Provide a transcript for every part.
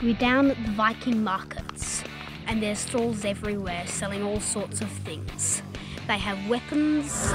We're down at the Viking markets and there's stalls everywhere selling all sorts of things. They have weapons.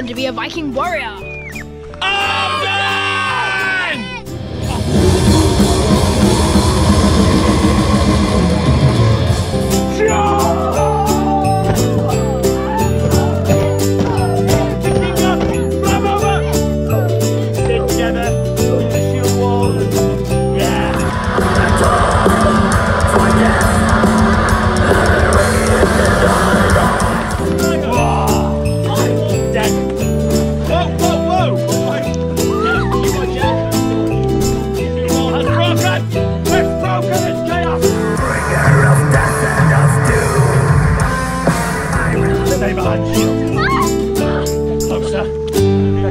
To be a Viking warrior.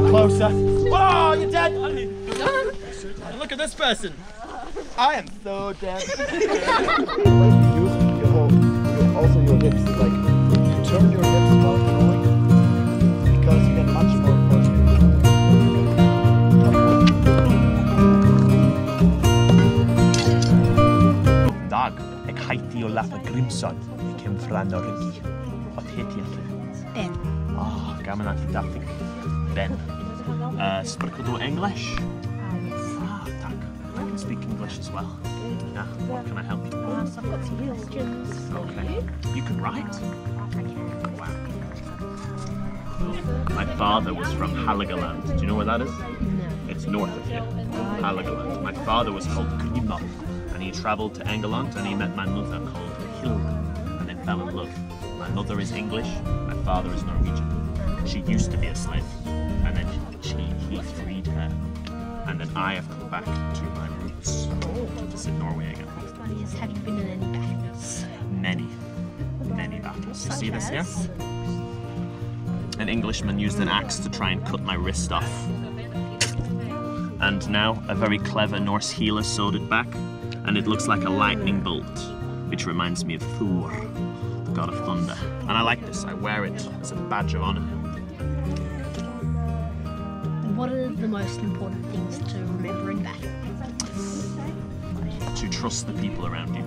Closer. Whoa, you're dead! Look at this person. I am so dead. When you use also your hips, like you turn your hips while throwing because you get much more force. Dag, ik heet die Olafur Grimsson. Ik kom från Norge. Vad heter jag? Ben. Gammel att hitta fick. Ben. Sprinkle do English? Yes. Tack. I can speak English as well. Yeah, what can I help you? So I've got some questions. Okay. You can write? I can. Wow. My father was from Hallagaland. Do you know where that is? No. It's north of here. Hallagaland. My father was called Grimma, and he travelled to England and he met my mother called Hilda, and they fell in love. My mother is English, my father is Norwegian. She used to be a slave, and then he freed her, and then I have come back to my roots to visit Norway again. Have you been in any battles? Many battles. You see this here? An Englishman used an axe to try and cut my wrist off. And now a very clever Norse healer sewed it back, and it looks like a lightning bolt, which reminds me of Thor, the god of thunder. And I like this, I wear it as a badge of honor. What are the most important things to remember in battle? To trust the people around you.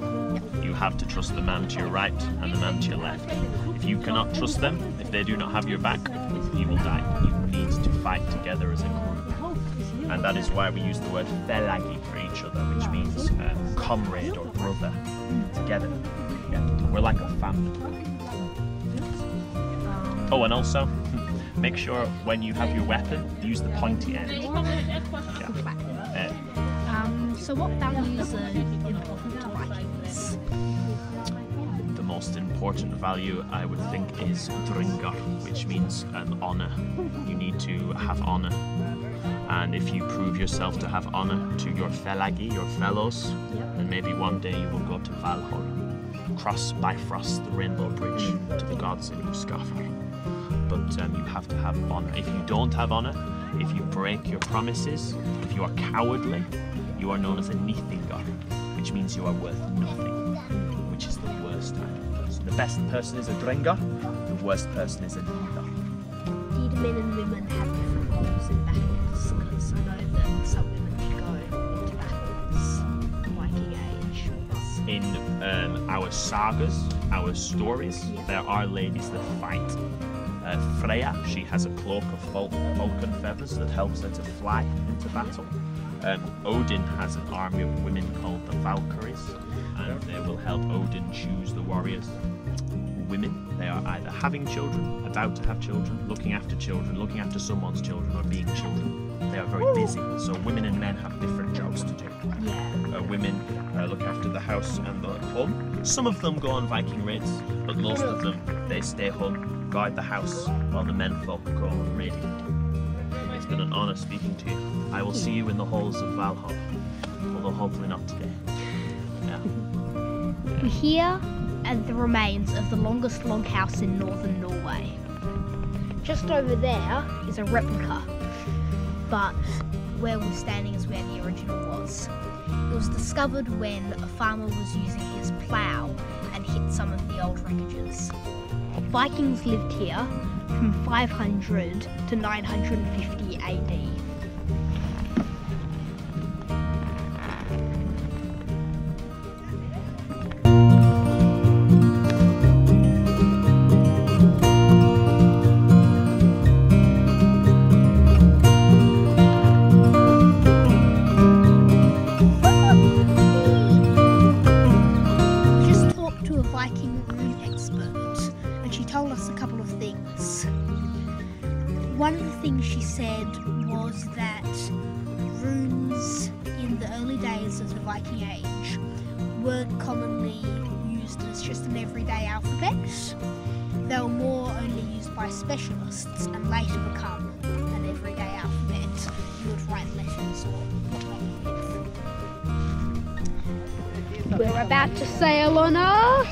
You have to trust the man to your right and the man to your left. If you cannot trust them, if they do not have your back, you will die. You need to fight together as a group. And that is why we use the word felagi for each other, which means comrade or brother. Together. Yeah. We're like a family. Oh, and also, make sure when you have your weapon, use the pointy end. Yeah. So what values are important to Vikings? The most important value I would think is dringar, which means honor. You need to have honor. And if you prove yourself to have honor to your felagi, your fellows, then maybe one day you will go to Valhalla, cross Bifrost, the Rainbow Bridge, to the gods in Uskafar. But you have to have honor. If you don't have honor, if you break your promises, if you are cowardly, you are known as a nithingar, which means you are worth nothing, which is the worst type of person. The best person is a drengar, the worst person is a nithingar. Did men and women have different our sagas, our stories, there are ladies that fight. Freya, she has a cloak of falcon feathers that helps her to fly into battle. Odin has an army of women called the Valkyries, and they will help Odin choose the warriors. Women, they are either having children, about to have children, looking after someone's children, or being children. They are very busy, so women and men have different jobs to do. Yeah. Women look after the house and the home. Some of them go on Viking raids, but most of them, they stay home, guard the house, while the menfolk go on raiding. It's been an honour speaking to you. I will see you in the halls of Valhall, although hopefully not today. Yeah. We're here at the remains of the longest longhouse in northern Norway. Just over there is a replica, but where we're standing is where the original was. It was discovered when a farmer was using his plough and hit some of the old wreckages. Vikings lived here from 500 to 950 AD. Told us a couple of things. One of the things she said was that runes in the early days of the Viking Age weren't commonly used as just an everyday alphabet. They were more only used by specialists and later become an everyday alphabet. You would write letters or whatever with. We're about to sail on a